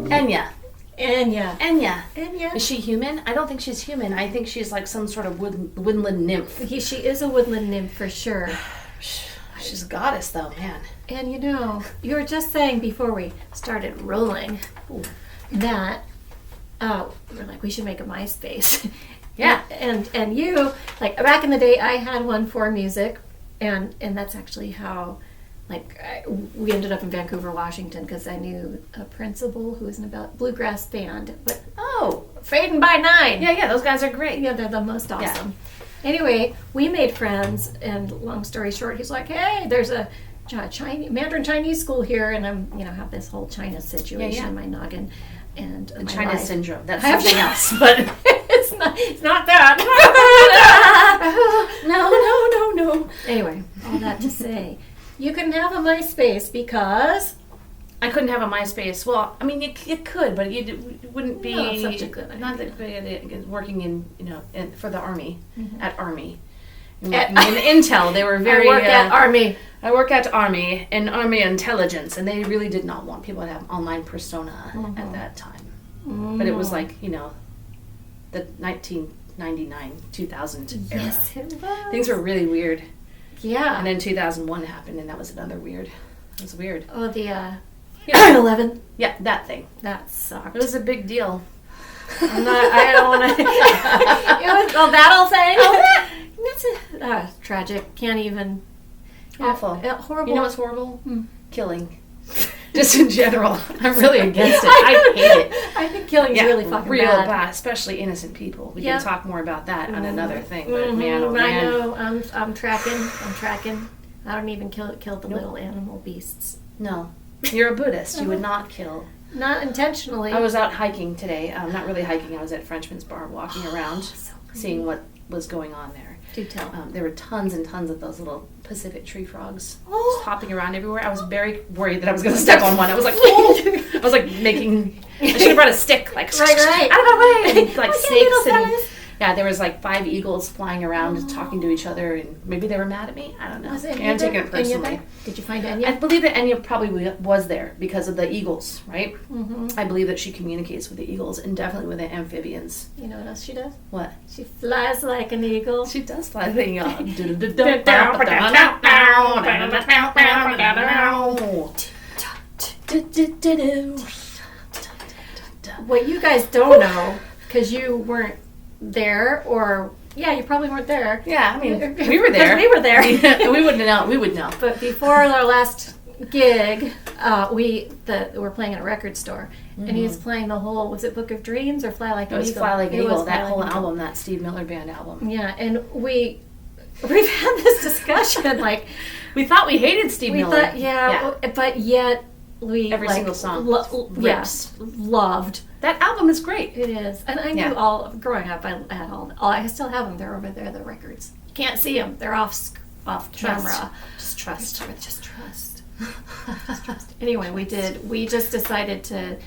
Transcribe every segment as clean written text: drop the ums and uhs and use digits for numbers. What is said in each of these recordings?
Enya. Enya. Is she human? I don't think she's human. I think she's like some sort of woodland nymph. She is a woodland nymph for sure. She's a goddess, though, man. And you were just saying before we started rolling that we're like, we should make a MySpace. Yeah. And you, like, back in the day, I had one for music, and that's actually how, like, we ended up in Vancouver, Washington, because I knew a principal who was in a bluegrass band. But Fading by Nine. Yeah, those guys are great. Yeah, they're the most awesome. Yeah. Anyway, we made friends, and long story short, he's like, hey, there's a Mandarin Chinese school here, and I'm, have this whole China situation in my noggin. And the China syndrome. That's something else, but it's not that. No. Anyway, all that to say, you couldn't have a MySpace because I couldn't have a MySpace. Well, I mean, you could, but it wouldn't be such a good idea. Not that working in for the Army at Army. In Intel, they were very. I work at Army. I work at Army in Army intelligence, and they really did not want people to have online persona at that time. But it was like the 1999, 2000 era. Yes, it was. Things were really weird. Yeah. And then 2001 happened, and that was another weird. It was weird. Oh, the 11. Yeah, that thing. That sucked. It was a big deal. I don't want to. That I'll say. That's tragic. Can't even. Awful. Horrible. You know what's horrible? Killing. Just in general. I'm really against it. I hate it. I think killing is really fucking real bad. Especially innocent people. We can talk more about that on another thing. But man, I know. I'm tracking. I don't even kill the little animal beasts. No. You're a Buddhist. You would not kill. Not intentionally. I was out hiking today. Not really hiking. I was at Frenchman's Bar walking around, seeing what was going on there. Do tell. There were tons and tons of those little Pacific tree frogs just hopping around everywhere. I was very worried that I was going to step on one. I was like, I was like making. I should have brought a stick, like right. out of my way, and, like snakes and. Fellas. Yeah, there was like 5 eagles flying around, talking to each other, and maybe they were mad at me. I don't know. Was it I'm taking it personally. Did you find Enya? I believe that Enya probably was there because of the eagles, right? Mm-hmm. I believe that she communicates with the eagles and definitely with the amphibians. You know what else she does? What? She flies like an eagle. She does fly like an eagle. What you guys don't know, because you weren't there, or you probably weren't there. Yeah, I mean, we were there. We were there. We wouldn't know. We would know. But before our last gig, we're playing at a record store, and he was playing the whole. Was it Book of Dreams or Fly Like an Eagle? It was Fly Like an Eagle. That whole album, that Steve Miller Band album. Yeah, and we've had this discussion. Like, we thought we hated Steve Miller. Thought, but yet. We every single song loved that album. Is great. It is, and I knew all growing up. I had all. I still have them. They're over there. The records. You can't see them. They're off camera. Just trust. Just trust. Anyway, we just decided to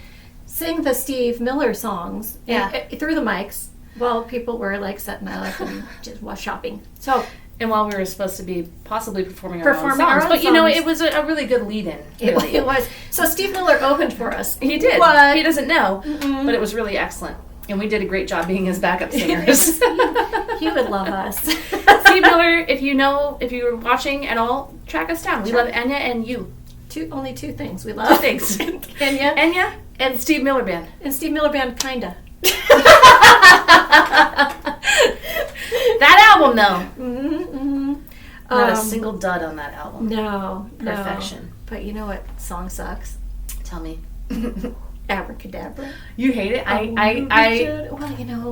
sing the Steve Miller songs. Through the mics while people were like setting up and just shopping. So. And while we were supposed to be possibly performing our own songs. But, it was a really good lead-in. Really. It was. So Steve Miller opened for us. He did. What? He doesn't know. Mm-mm. But it was really excellent. And we did a great job being his backup singers. He would love us. Steve Miller, if you're watching at all, track us down. We love Enya and you. Only 2 things we love. 2 things. Enya, and Steve Miller Band. And Steve Miller Band, kinda. That album, though. Mm-hmm. Not a single dud on that album. No. Perfection. No. But you know what song sucks? Tell me. Abracadabra. You hate it? I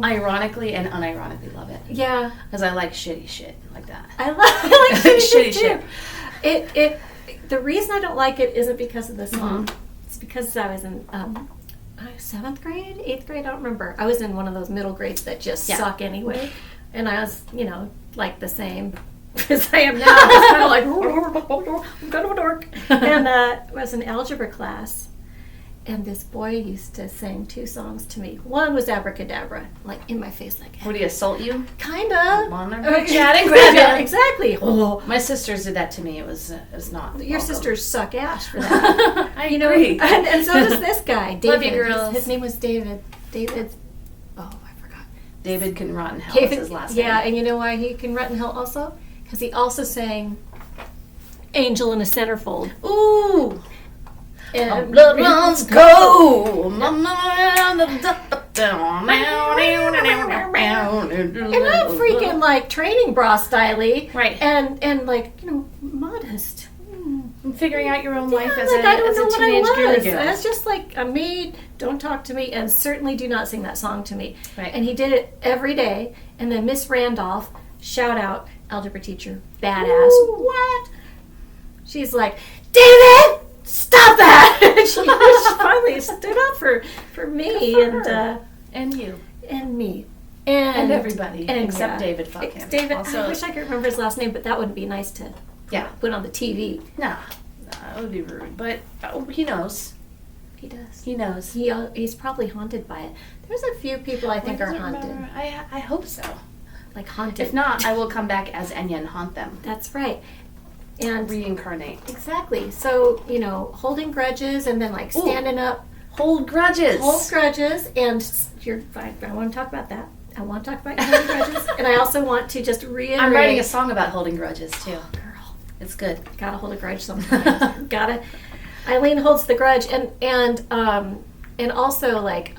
ironically and unironically love it. Yeah. Because I like shitty shit like that. I like shitty shit. It. The reason I don't like it isn't because of the song. Mm-hmm. It's because I was in 7th grade, 8th grade. I don't remember. I was in one of those middle grades that just suck anyway. And I was, like the same as I am now. I was kind of like, I'm kind of a dork. And it was an algebra class. And this boy used to sing 2 songs to me. One was Abracadabra, like in my face, like. Would he assault you? Kind of. Chat and grab you. Exactly. Oh. My sisters did that to me. It was not. Your sisters suck ass for that. I agree. And so does this guy, David. Love you, girls. His name was David. David. Oh, I forgot. David can rot in hell. Is his last name. Yeah, and you know why he can rot in hell also? Because he also sang "Angel in a Centerfold." Ooh. And blood runs cold. And I'm freaking like training bra styly, right? And like modest. I'm figuring out your own life as like, a I don't know teenage what I was. girl. I was just like a maid. Don't talk to me, and certainly do not sing that song to me. Right. And he did it every day. And then Miss Randolph, shout out, algebra teacher, badass. Ooh. What? She's like, David, stop that! she finally stood up for me and you and me and everybody and except David. Fuck him. David. Also, I wish I could remember his last name, but that wouldn't be nice to put on the TV. Nah, that would be rude. But he knows. He does. He knows. He's probably haunted by it. There's a few people I think are haunted. I hope so. Like haunted. If not, I will come back as Enya and haunt them. That's right. And reincarnate. Exactly. So, holding grudges and then like standing up. Hold grudges. Hold grudges. And I want to talk about that. I want to talk about your holding grudges. And I also want to just reiterate. I'm writing a song about holding grudges too. Oh, girl. It's good. Gotta hold a grudge sometimes. Gotta. Eileen holds the grudge. And also like,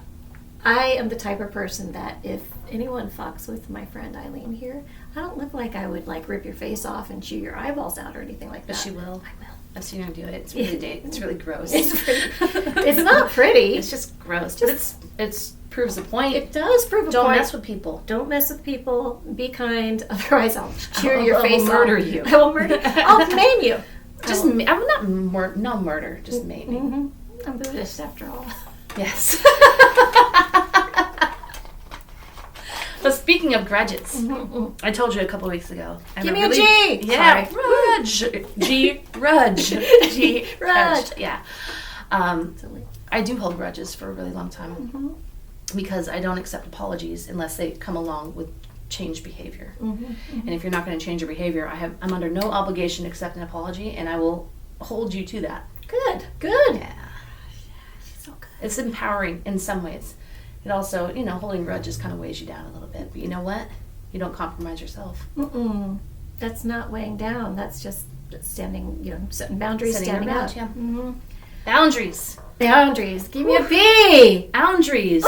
I am the type of person that if anyone fucks with my friend Eileen here, I don't look like I would like rip your face off and chew your eyeballs out or anything like that. But she will. I will. I've seen her do it. It's really It's really gross. It's not pretty. It's just gross. But it proves a point. It does prove a point. Don't mess with people. Don't mess with people. Be kind. Otherwise, I'll chew your face off. I will murder you. I will murder. I'll maim you. Just I'm not no murder. Just maiming. Mm-hmm. I'm Buddhist after all. Yes. But speaking of grudges, I told you a couple weeks ago. Give me a G! Yeah, Rudge. G, Rudge. G, Rudge. Yeah. I do hold grudges for a really long time because I don't accept apologies unless they come along with changed behavior. And if you're not going to change your behavior, I'm under no obligation to accept an apology, and I will hold you to that. Good. Yeah. She's so good. It's empowering in some ways. It also, holding grudges kind of weighs you down a little bit. But you know what? You don't compromise yourself. That's not weighing down. That's just standing, setting boundaries, standing up. Yeah. Boundaries. Boundaries. Give me a B. Boundaries.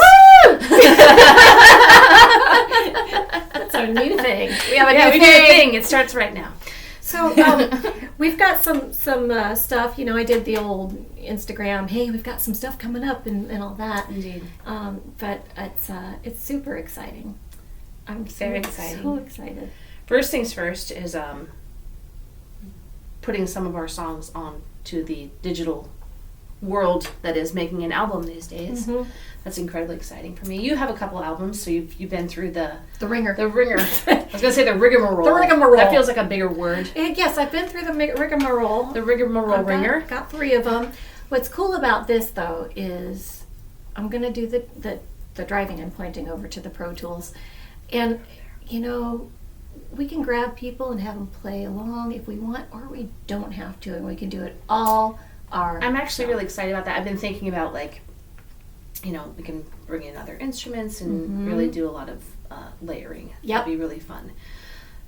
That's our new thing. We have a new thing. It starts right now. So we've got some stuff. I did the old Instagram. Hey, we've got some stuff coming up and all that. Indeed. But it's super exciting. I'm very exciting. So excited. First things first is putting some of our songs on to the digital world that is making an album these days. That's incredibly exciting for me. You have a couple albums, so you've been through the ringer. The ringer. I was going to say the rigmarole. The rigmarole. That feels like a bigger word. Yes, I've been through the rigmarole. The rigmarole ringer. Got 3 of them. What's cool about this though is I'm going to do the driving and pointing over to the Pro Tools, and we can grab people and have them play along if we want, or we don't have to, and we can do it all. I'm actually really excited about that. I've been thinking about we can bring in other instruments and really do a lot of layering. Yep. It'd be really fun.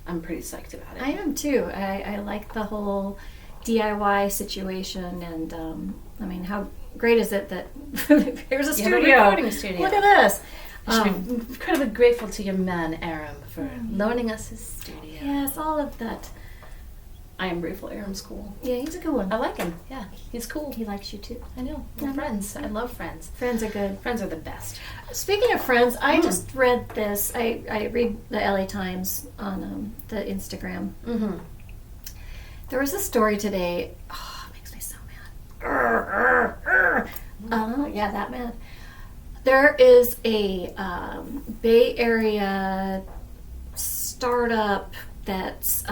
I'm pretty psyched about it. I am too. I like the whole DIY situation, and how great is it that here's a studio. Recording studio. Look at this. I should be incredibly grateful to your man, Aram, for loaning us his studio. Yes, all of that. I am grateful Aram's cool. Yeah, he's a good one. I like him. Yeah, he's cool. He likes you too. I know. We're friends. I love friends. Friends are good. Friends are the best. Speaking of friends, I just read this. I read the LA Times on the Instagram. There was a story today. Oh, it makes me so mad. Yeah, that mad. There is a Bay Area startup that's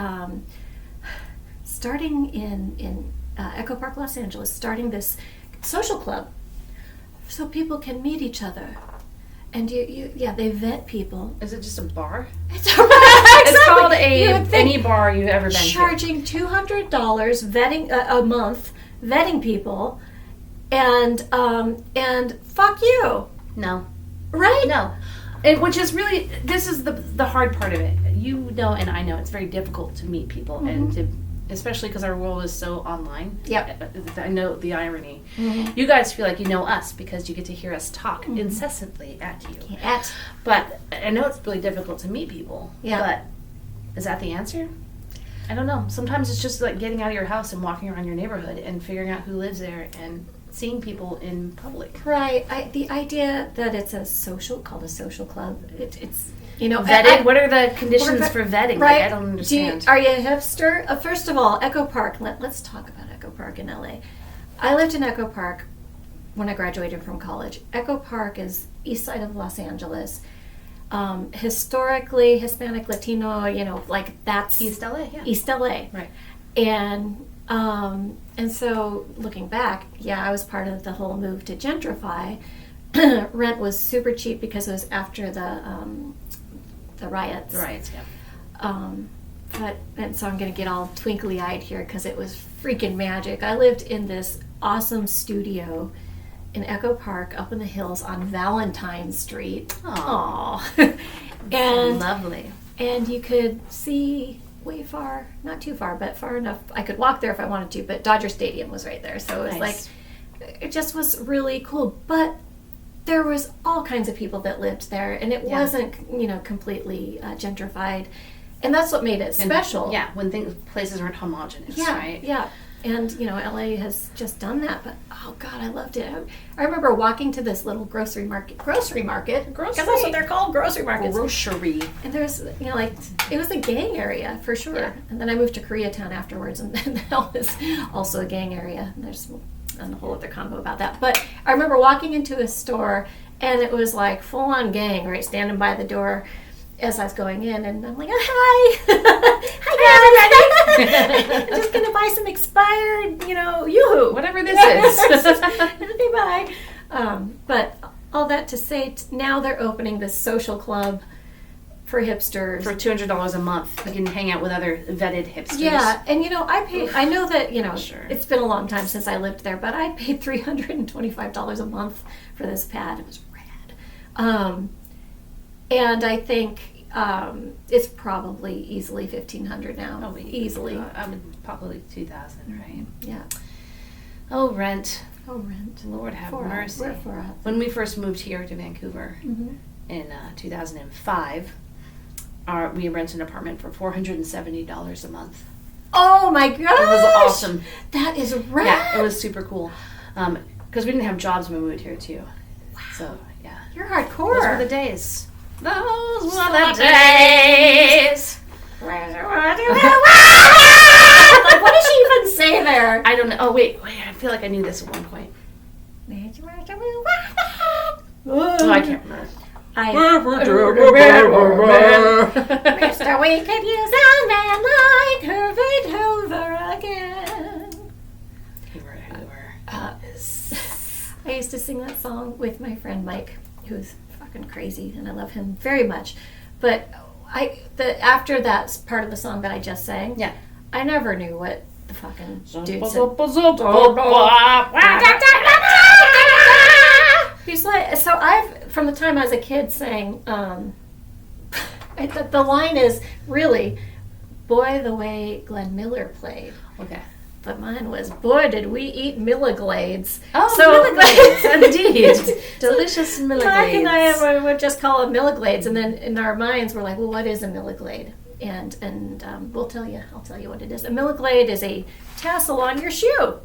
starting in Echo Park, Los Angeles, starting this social club so people can meet each other. And they vet people. Is it just a bar? It's It's called any bar you've ever been charging to. $200 vetting a month, vetting people, and fuck you. No. Right? No. Which is really, this is the hard part of it. You know, and I know it's very difficult to meet people and to, especially because our world is so online. Yep. I know the irony. You guys feel like you know us because you get to hear us talk incessantly at you. But I know it's really difficult to meet people. Yeah. But is that the answer? I don't know. Sometimes it's just like getting out of your house and walking around your neighborhood and figuring out who lives there and seeing people in public. Right. The idea that it's called a social club, it's vetted. What are the conditions for vetting? Right. Like, I don't understand. Are you a hipster? First of all, Echo Park. Let's talk about Echo Park in LA. I lived in Echo Park when I graduated from college. Echo Park is east side of Los Angeles. Historically, Hispanic, Latino, like that's East LA, yeah. East LA. Right. And so looking back, I was part of the whole move to gentrify. Rent was super cheap because it was after the riots. The riots, yeah. And so I'm going to get all twinkly-eyed here because it was freaking magic. I lived in this awesome studio in Echo Park up in the hills on Valentine Street. Aww. And lovely. And you could see way far, not too far, but far enough. I could walk there if I wanted to, but Dodger Stadium was right there. So it was like, it just was really cool. But there was all kinds of people that lived there, and it wasn't, completely gentrified. And that's what made it special. When places aren't homogenous, right? Yeah. And, LA has just done that, but, oh, God, I loved it. I remember walking to this little grocery market, because that's what they're called, grocery markets. Grocery. And there's, it was a gang area, for sure. Yeah. And then I moved to Koreatown afterwards, and that was also a gang area. And there's a whole other combo about that. But I remember walking into a store, and it was like full-on gang, right, standing by the door as I was going in, and I'm like, oh, hi. Hi, everybody. I'm just going to buy some expired, yoo-hoo. Whatever this is. Okay, bye. But all that to say, now they're opening this social club for hipsters. For $200 a month, you can hang out with other vetted hipsters. Yeah, and I know that, Sure. It's been a long time since I lived there, but I paid $325 a month for this pad. It was rad. And I think it's probably easily $1,500 now. Oh, easily. I would probably $2,000, right? Yeah. Oh, rent. Lord have mercy. When we first moved here to Vancouver in 2005, we rented an apartment for $470 a month. Oh my gosh! It was awesome. That is rad. Yeah, it was super cool. Because we didn't have jobs when we moved here too. Wow. So yeah, you're hardcore. Those were the days. Those were the days. Like, what did she even say there? I don't know. Oh wait. I feel like I knew this at one point. Oh, I can't remember. Mr. We could use a man like Hoover again. I used to sing that song with my friend Mike, who's fucking crazy, and I love him very much. But after that part of the song that I just sang, I never knew what the fucking dude said. He's like, so from the time I was a kid, sang, the line is really, boy, the way Glenn Miller played. Okay. But mine was, boy, did we eat Milliglades. Oh, Milliglades, indeed. Delicious Milliglades. Mike and I would just call them Milliglades, and then in our minds we're like, well, what is a Milliglade? And I'll tell you what it is. A Milliglade is a tassel on your shoe.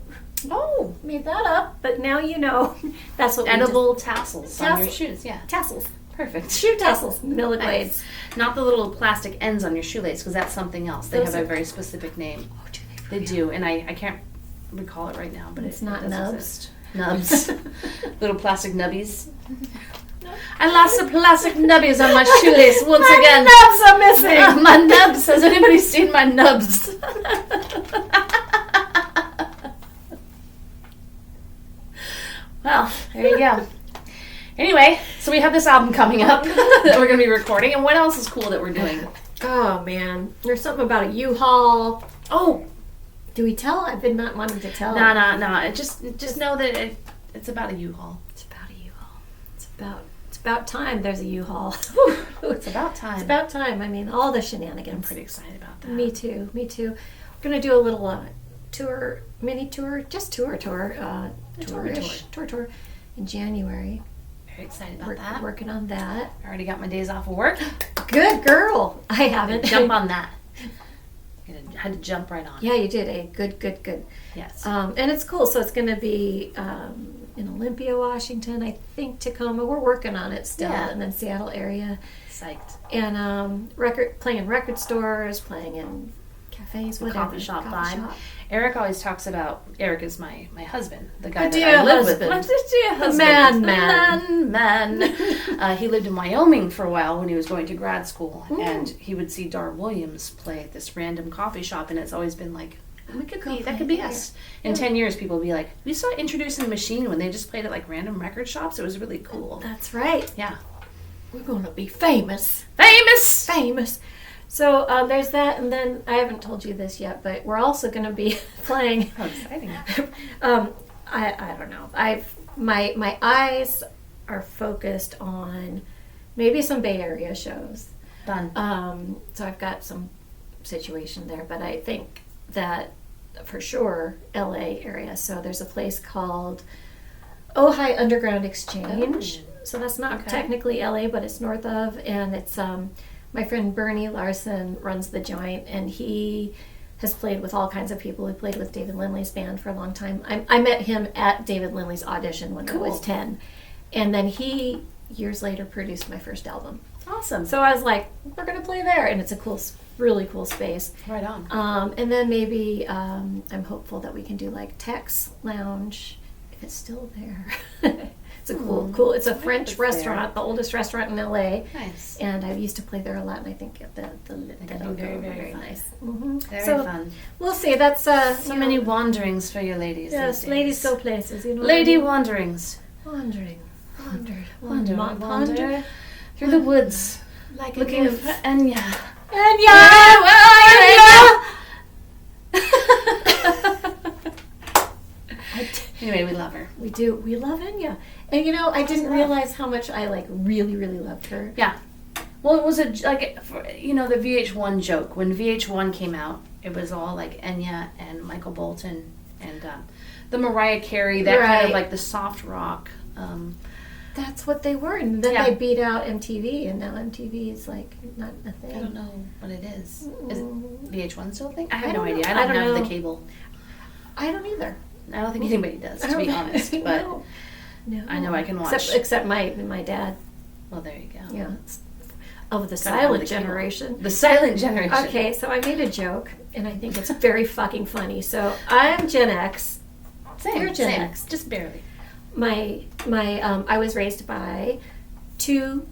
Oh, made that up, but now you know. That's what edible tassels on your shoes. Yeah, tassels. Perfect. Shoe tassels, Milliglades. Nice. Not the little plastic ends on your shoelace, because that's something else. They have a very specific name. Oh, do they do, and I can't recall it right now, but it's not nubs. Exist. Nubs. Little plastic nubbies. I lost the plastic nubbies on my shoelace once again. My nubs are missing. My nubs. Has anybody seen my nubs? Well, there you go. Anyway, so we have this album coming up that we're going to be recording. And what else is cool that we're doing? Oh, man. There's something about a U-Haul. Oh. Do we tell? I've been not wanting to tell. No. Just know that it's about a U-Haul. It's about a U-Haul. It's about time there's a U-Haul. It's about time. It's about time. I mean, all the shenanigans. I'm pretty excited about that. Me too. We're going to do a little mini tour, just tour in January. Very excited about that. Working on that. I already got my days off of work. Good girl. I haven't. Jump on that. I had to jump right on. Yeah, you did. Good. Yes. And it's cool. So it's going to be in Olympia, Washington. I think Tacoma. We're working on it still. Yeah. And then Seattle area. Psyched. And playing in record stores, playing in cafes, whatever. Coffee shop vibe. Eric always talks about, Eric is my husband, the guy that I live with. My dear husband. Man. He lived in Wyoming for a while when he was going to grad school, and he would see Dar Williams play at this random coffee shop, and it's always been like, that could be us. In 10 years, people will be like, we saw Introducing the Machine when they just played at like random record shops. It was really cool. That's right. Yeah. We're going to be famous. Famous! So there's that, and then I haven't told you this yet, but we're also going to be playing. How exciting! I don't know. My eyes are focused on maybe some Bay Area shows. Done. So I've got some situation there, but I think that for sure LA area. So there's a place called Ojai Underground Exchange. Oh. So that's not technically LA, but it's north of, and it's my friend Bernie Larson runs the joint, and he has played with all kinds of people. He played with David Lindley's band for a long time. I met him at David Lindley's audition when I was 10, and then he years later produced my first album. Awesome. So I was like, we're gonna play there, and it's a really cool space. Right on. And then maybe I'm hopeful that we can do like Tex Lounge if it's still there. It's a cool. It's a French restaurant, the oldest restaurant in LA. Nice. And I used to play there a lot, and I think that'll be very nice. Mm-hmm. Very fun. We'll see. That's so many wanderings for your ladies. Yes, ladies go places. You know. Lady wanderings. Wander through the woods, like looking for Enya. Anyway, we love her. We do. We love Enya. And I didn't realize how much I really, really loved her. Yeah. Well, it was the VH1 joke. When VH1 came out, it was all like Enya and Michael Bolton and the Mariah Carey, that kind of like the soft rock. That's what they were. And then they beat out MTV, and now MTV is like not a thing. I don't know what it is. Is VH1 still a thing? I have no know. idea. I don't have the cable. I don't either. I don't think anybody does, to be honest. But no. I know I can watch. Except my dad. Well, there you go. Yeah. Of the silent generation. The silent generation. Okay, so I made a joke, and I think it's very fucking funny. So I'm Gen X. You're Gen X. Just barely. I was raised by two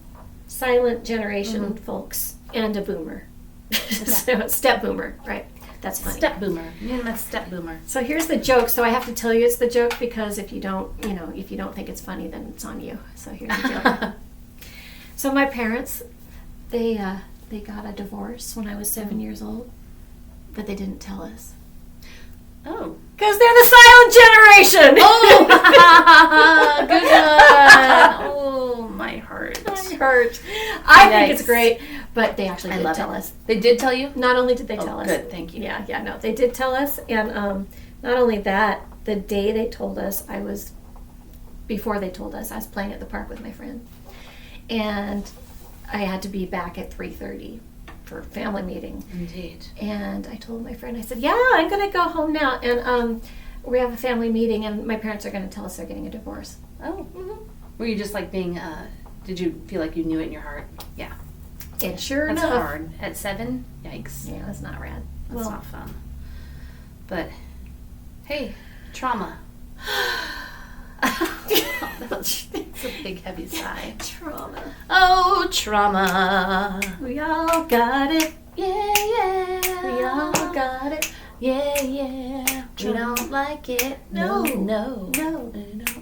silent generation folks and a boomer. So, step boomer, right? That's funny. Step boomer. Yeah, that's step boomer. So here's the joke. So I have to tell you it's the joke, because if you don't think it's funny, then it's on you. So here's the joke. So my parents, they got a divorce when I was 7 years old, but they didn't tell us. Oh. Because they're the silent generation! Oh! Good one! Oh, my heart. I think it's great, but they actually did tell us. They did tell you? Not only did they tell us. Good, thank you. Yeah, no, they did tell us, and not only that, the day they told us, before they told us, I was playing at the park with my friend, and I had to be back at 3:30 for a family meeting. Indeed. And I told my friend, I said, yeah, I'm going to go home now, and we have a family meeting, and my parents are going to tell us they're getting a divorce. Oh. Mm-hmm. Were you just like being, did you feel like you knew it in your heart? Yeah. And sure enough. That's hard. At 7? Yikes. Yeah, that's not rad. That's not fun. But, hey, trauma. It's a big, heavy sigh. Trauma. Oh, trauma. We all got it. Yeah. We all got it. Yeah. We don't like it. No. We don't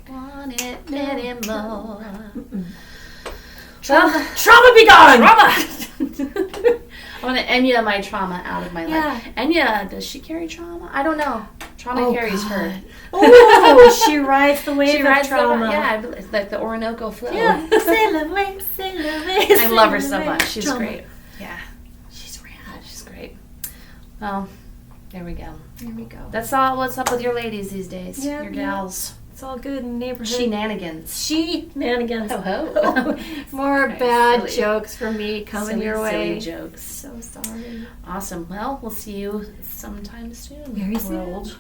want want it anymore. Trauma be gone! Trauma! I want to Enya my trauma out of my life. Enya, does she carry trauma? I don't know. Trauma carries her. Oh, she rides the wave of trauma. It's like the Orinoco flow. Yeah. Sail away, sail away. I love her so much. She's great. Yeah. She's rad. She's great. Well, there we go. There we go. That's all. What's up with your ladies these days? Yeah, your gals. It's all good in the neighborhood. Shenanigans. Shenanigans. Ho-ho. More Right, bad silly. jokes from me coming your way. Silly jokes. So sorry. Awesome. Well, we'll see you sometime soon. Very soon. World.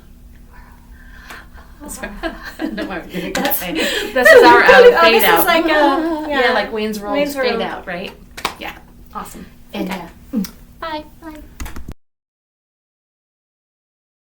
That's right. No, I'm kidding. That's- This is our fade this out. is like yeah, like Wayne's World Wayne's fade World. out, right? Yeah. Awesome. And Okay. Bye. bye.